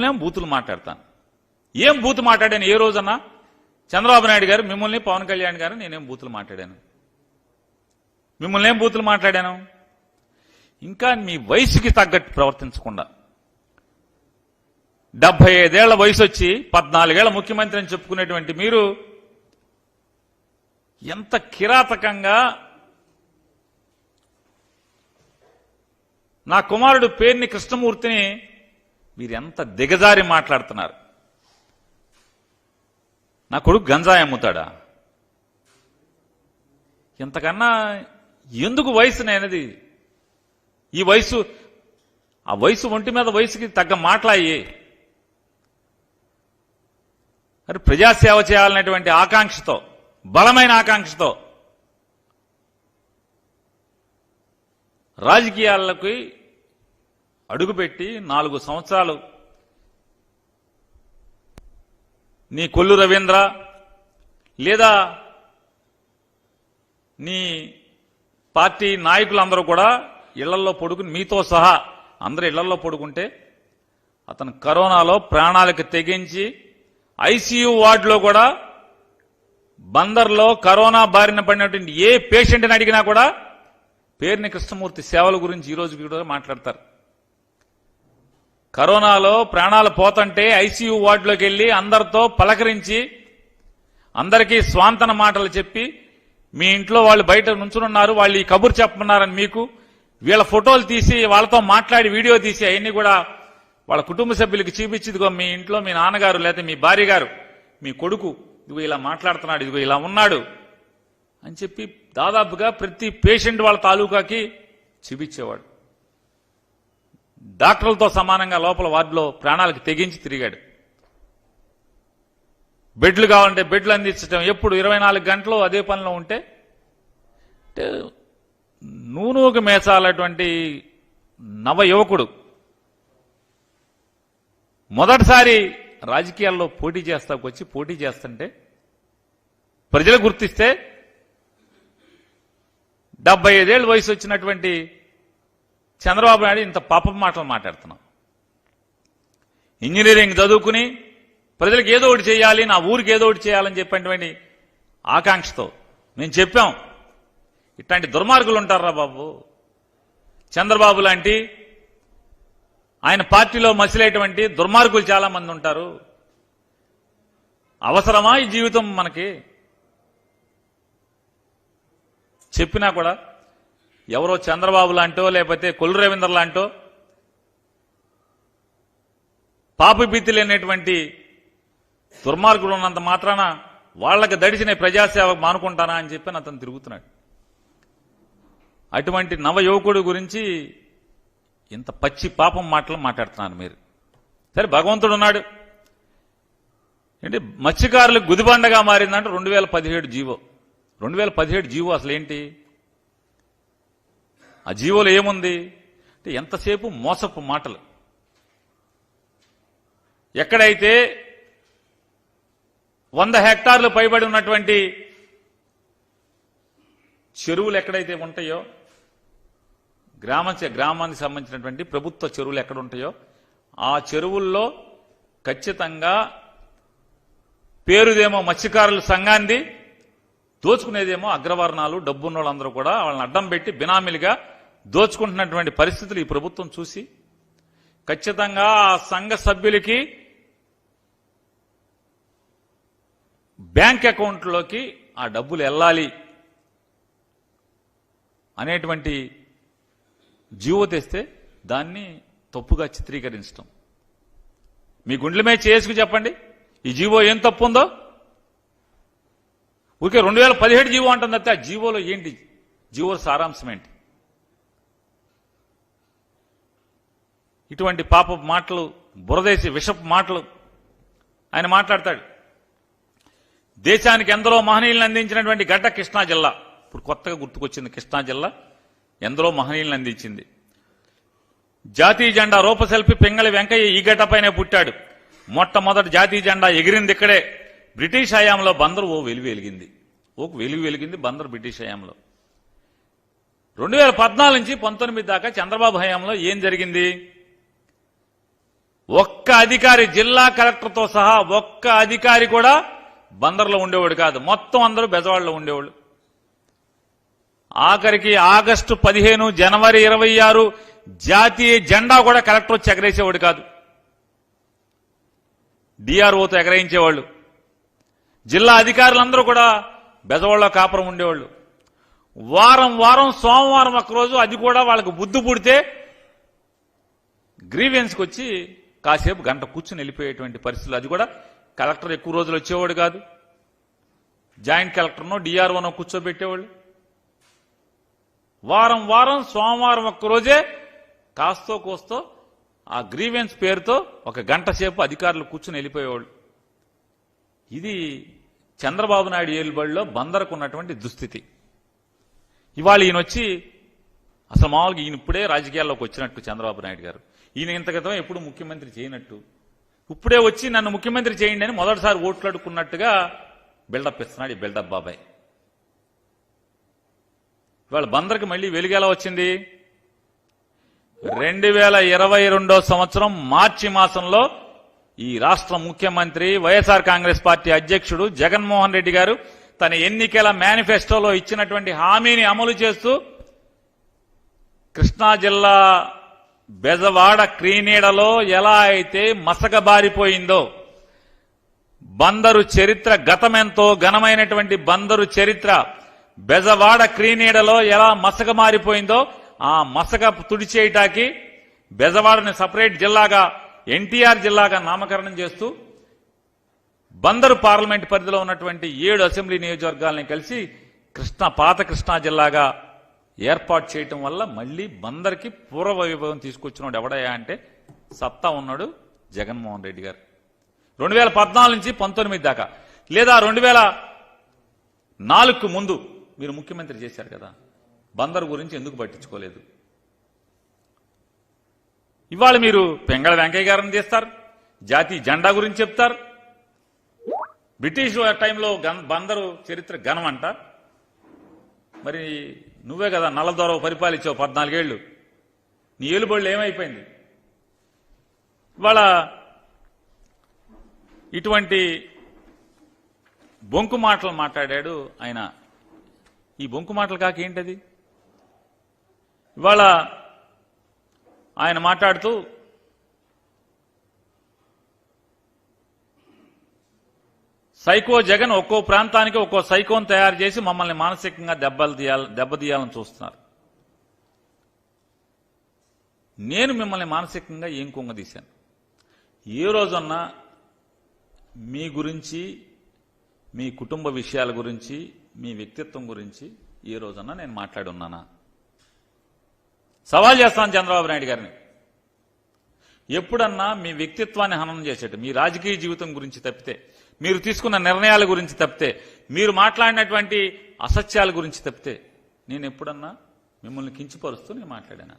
ఏం బూతులు మాట్లాడతాను. ఏం బూతు మాట్లాడాను ఏ రోజన్నా? చంద్రబాబు నాయుడు గారు మిమ్మల్ని, పవన్ కళ్యాణ్ గారు నేనేం బూతులు మాట్లాడాను? మిమ్మల్ని ఏం బూతులు మాట్లాడాను? ఇంకా మీ వయసుకి తగ్గట్టు ప్రవర్తించకుండా 75 ఏళ్ల వయసు వచ్చి 14 ఏళ్ల ముఖ్యమంత్రి అని చెప్పుకునేటువంటి మీరు ఎంత కిరాతకంగా నా కుమారుడు పేర్ని కృష్ణమూర్తిని మీరు ఎంత దిగజారి మాట్లాడుతున్నారు. నా కొడుకు గంజాయి అమ్ముతాడా? ఇంతకన్నా ఎందుకు వయసు నేనది? ఈ వయసు, ఆ వయసు ఒంటి మీద వయసుకి తగ్గ మాట్లాయి. మరి ప్రజాసేవ చేయాలనేటువంటి ఆకాంక్షతో, బలమైన ఆకాంక్షతో రాజకీయాలకి అడుగుపెట్టి 4 సంవత్సరాలు నీ కొల్లు రవీంద్ర లేదా నీ పార్టీ నాయకులందరూ కూడా ఇళ్లలో పడుకుని, మీతో సహా అందరూ ఇళ్లలో పడుకుంటే అతను కరోనాలో ప్రాణాలకు తెగించి ఐసీయూ వార్డులో కూడా బందర్లో కరోనా బారిన పడినటువంటి ఏ పేషెంట్ని అడిగినా కూడా పేర్ని కృష్ణమూర్తి సేవల గురించి ఈ రోజు కూడా మాట్లాడతారు. కరోనాలో ప్రాణాలు పోతుంటే ఐసీయూ వార్డులోకి వెళ్లి అందరితో పలకరించి అందరికీ స్వాంతన మాటలు చెప్పి, మీ ఇంట్లో వాళ్ళు బయట నుంచునున్నారు, వాళ్ళు ఈ కబురు చెప్పమన్నారని మీకు వీళ్ళ ఫోటోలు తీసి వాళ్ళతో మాట్లాడి వీడియో తీసి అవన్నీ కూడా వాళ్ళ కుటుంబ సభ్యులకి చూపించిదిగో మీ ఇంట్లో మీ నాన్నగారు లేకపోతే మీ భార్య గారు, మీ కొడుకు ఇదిగో ఇలా మాట్లాడుతున్నాడు, ఇదిగో ఇలా ఉన్నాడు అని చెప్పి దాదాపుగా ప్రతి పేషెంట్ వాళ్ళ తాలూకాకి చూపించేవాడు. డాక్టర్లతో సమానంగా లోపల వార్డులో ప్రాణాలకు తెగించి తిరిగాడు. బెడ్లు కావాలంటే బెడ్లు అందించడం, ఎప్పుడు 24 గంటలు అదే పనిలో ఉంటే నూనూకు మేచాలటువంటి నవ యువకుడు మొదటిసారి రాజకీయాల్లో పోటీ చేస్తుంటే ప్రజలు గుర్తిస్తే 75 ఏళ్ళ వయసు వచ్చినటువంటి చంద్రబాబు నాయుడు ఇంత పాపం మాటలు మాట్లాడుతున్నాం. ఇంజనీరింగ్ చదువుకుని ప్రజలకు ఏదో ఒకటి చేయాలి, నా ఊరికి ఏదో ఒకటి చేయాలని చెప్పినటువంటి ఆకాంక్షతో మేము చెప్పాం. ఇట్లాంటి దుర్మార్గులు ఉంటారా బాబు? చంద్రబాబు లాంటి ఆయన పార్టీలో మసిలేటువంటి దుర్మార్గులు చాలా మంది ఉంటారు. అవసరమా ఈ జీవితం మనకి? చెప్పినా కూడా ఎవరో చంద్రబాబు లాంటో లేకపోతే కొల్లు రవీంద్ర లాంటో పాపభీతి లేనటువంటి దుర్మార్గులు ఉన్నంత మాత్రాన వాళ్లకు దడిచిన ప్రజాసేవ మానుకుంటానా అని చెప్పి అతను తిరుగుతున్నాడు. అటువంటి నవ యువకుడు గురించి ఇంత పచ్చి పాపం మాటలు మాట్లాడుతున్నారు మీరు. సరే, భగవంతుడు ఉన్నాడు. ఏంటి మత్స్యకారులకు గుదిబండగా మారిందంటే 2017 జీవో. 2017 జీవో అసలు ఏంటి? ఆ జీవోలో ఏముంది అంటే ఎంతసేపు మోసపు మాటలు. ఎక్కడైతే 100 హెక్టార్లు పైబడి ఉన్నటువంటి చెరువులు ఎక్కడైతే ఉంటాయో, గ్రామానికి సంబంధించినటువంటి ప్రభుత్వ చెరువులు ఎక్కడ ఉంటాయో ఆ చెరువుల్లో ఖచ్చితంగా పేరుదేమో మత్స్యకారుల సంఘాన్ని, దోచుకునేదేమో అగ్రవర్ణాలు, డబ్బున్న వాళ్ళందరూ కూడా వాళ్ళని అడ్డం పెట్టి బినామీలుగా దోచుకుంటున్నటువంటి పరిస్థితులు ఈ ప్రభుత్వం చూసి ఖచ్చితంగా ఆ సంఘ సభ్యులకి బ్యాంక్ అకౌంట్లోకి ఆ డబ్బులు వెళ్ళాలి అనేటువంటి జీవో తెస్తే దాన్ని తప్పుగా చిత్రీకరించడం. మీ గుండెల మీద చేసుకు చెప్పండి, ఈ జీవో ఏం తప్పు ఉందో. ఊరికే 2017 జీవో అంటుంది తప్పితే ఆ జీవోలో ఏంటి, జీవో సారాంశం ఏంటి? ఇటువంటి పాప మాటలు, బురదేసి విషపు మాటలు ఆయన మాట్లాడతాడు. దేశానికి ఎందరో మహనీయులను అందించినటువంటి గడ్డ కృష్ణా జిల్లా. ఇప్పుడు కొత్తగా గుర్తుకొచ్చింది కృష్ణా జిల్లా ఎందరో మహనీయులను అందించింది. జాతీయ జెండా రూపశిల్పి పింగళి వెంకయ్య ఈ గడ్డపైనే పుట్టాడు. మొట్టమొదటి జాతీయ జెండా ఎగిరింది ఇక్కడే. బ్రిటిష్ హయాంలో బందరు ఓ వెలుగు వెలిగింది బందరు బ్రిటిష్ హయాంలో. 2014 నుంచి 19 దాకా చంద్రబాబు హయాంలో ఏం జరిగింది? ఒక్క అధికారి, జిల్లా కలెక్టర్తో సహా ఒక్క అధికారి కూడా బందర్లో ఉండేవాడు కాదు. మొత్తం అందరూ బెజవాడలో ఉండేవాళ్ళు. ఆఖరికి ఆగస్టు 15, జనవరి 26 జాతీయ జెండా కూడా కలెక్టర్ వచ్చి ఎగరేసేవాడు కాదు. డిఆర్ఓతో ఎగరేయించేవాళ్ళు. జిల్లా అధికారులందరూ కూడా బెజవాడలో కాపురం ఉండేవాళ్ళు. వారం వారం సోమవారం ఒక్కరోజు, అది కూడా వాళ్ళకు బుద్ధి పుడితే గ్రీవెన్స్కి వచ్చి కాసేపు గంట కూర్చుని వెళ్ళిపోయేటువంటి పరిస్థితులు. అది కూడా కలెక్టర్ ఎక్కువ రోజులు వచ్చేవాడు కాదు. జాయింట్ కలెక్టర్నో డిఆర్ఓనో కూర్చోబెట్టేవాళ్ళు. వారం వారం సోమవారం ఒక్కరోజే కాస్తో కోస్తో ఆ గ్రీవెన్స్ పేరుతో ఒక గంట సేపు అధికారులు కూర్చుని వెళ్ళిపోయేవాళ్ళు. ఇది చంద్రబాబు నాయుడు ఏలుబడిలో బందరకు ఉన్నటువంటి దుస్థితి. ఇవాళ ఈయన వచ్చి అసలు మామూలుగా ఈయన ఇప్పుడే రాజకీయాల్లోకి వచ్చినట్టు చంద్రబాబు నాయుడు గారు, ఈయన ఇంత క్రితం ఎప్పుడు ముఖ్యమంత్రి చేయనట్టు, ఇప్పుడే వచ్చి నన్ను ముఖ్యమంత్రి చేయండి అని మొదటిసారి ఓట్లాడుకున్నట్టుగా బిల్డప్ ఇస్తున్నాడు ఈ బిల్డప్ బాబాయ్. ఇవాళ బందర్కి మళ్ళీ వెలుగేలా వచ్చింది. 2022 సంవత్సరం మార్చి మాసంలో ఈ రాష్ట్ర ముఖ్యమంత్రి, వైఎస్ఆర్ కాంగ్రెస్ పార్టీ అధ్యక్షుడు జగన్మోహన్ రెడ్డి గారు తన ఎన్నికల మేనిఫెస్టోలో ఇచ్చినటువంటి హామీని అమలు చేస్తూ కృష్ణా జిల్లా బెజవాడ క్రీనీడలో ఎలా అయితే మసకబారిపోయిందో, బందరు చరిత్ర గతమెంతో ఘనమైనటువంటి బందరు చరిత్ర బెజవాడ క్రీనీడలో ఎలా మసకమారిపోయిందో ఆ మసక తుడిచేయటానికి బెజవాడని సపరేట్ జిల్లాగా, ఎన్టీఆర్ జిల్లాగా నామకరణం చేస్తూ బందరు పార్లమెంట్ పరిధిలో ఉన్నటువంటి 7 అసెంబ్లీ నియోజకవర్గాలని కలిసి పాత కృష్ణా జిల్లాగా ఏర్పాటు చేయటం వల్ల మళ్లీ బందర్కి పూర్వ వైభవం తీసుకొచ్చినాడు ఎవడయ్యా అంటే సత్తా ఉన్నాడు జగన్మోహన్ రెడ్డి గారు. 2014 నుంచి 19 దాకా, లేదా 2004కు ముందు మీరు ముఖ్యమంత్రి చేశారు కదా, బందరు గురించి ఎందుకు పట్టించుకోలేదు? ఇవాళ మీరు పెంగళ వెంకయ్య గారిని తీస్తారు, జాతీయ జెండా గురించి చెప్తారు. బ్రిటిష్ టైంలో బందరు చరిత్ర ఘనమంట. మరి నువ్వే కదా నల్లదొర పరిపాలించావు 14 ఏళ్లు, నీ ఏలుబడులు ఏమైపోయింది? ఇవాళ ఇటువంటి బొంకు మాటలు మాట్లాడాడు ఆయన. ఈ బొంకు మాటలు కాక ఏంటది? ఇవాళ ఆయన మాట్లాడుతూ సైకో జగన్ ఒక్కో ప్రాంతానికి ఒక్కో సైకోను తయారు చేసి మమ్మల్ని మానసికంగా దెబ్బతీయాలని చూస్తున్నారు. నేను మిమ్మల్ని మానసికంగా ఏం కుంగదీశాను? ఏ రోజన్నా మీ గురించి, మీ కుటుంబ విషయాల గురించి, మీ వ్యక్తిత్వం గురించి ఏ రోజన్నా నేను మాట్లాడి ఉన్నానా? సవాల్ చేస్తాను చంద్రబాబు నాయుడు గారిని. ఎప్పుడన్నా మీ వ్యక్తిత్వాన్ని హననం చేసేట్టు, మీ రాజకీయ జీవితం గురించి తప్పితే, మీరు తీసుకున్న నిర్ణయాల గురించి తప్పితే, మీరు మాట్లాడినటువంటి అసత్యాల గురించి తప్పితే నేను ఎప్పుడన్నా మిమ్మల్ని కించపరుస్తూ నేను మాట్లాడానా?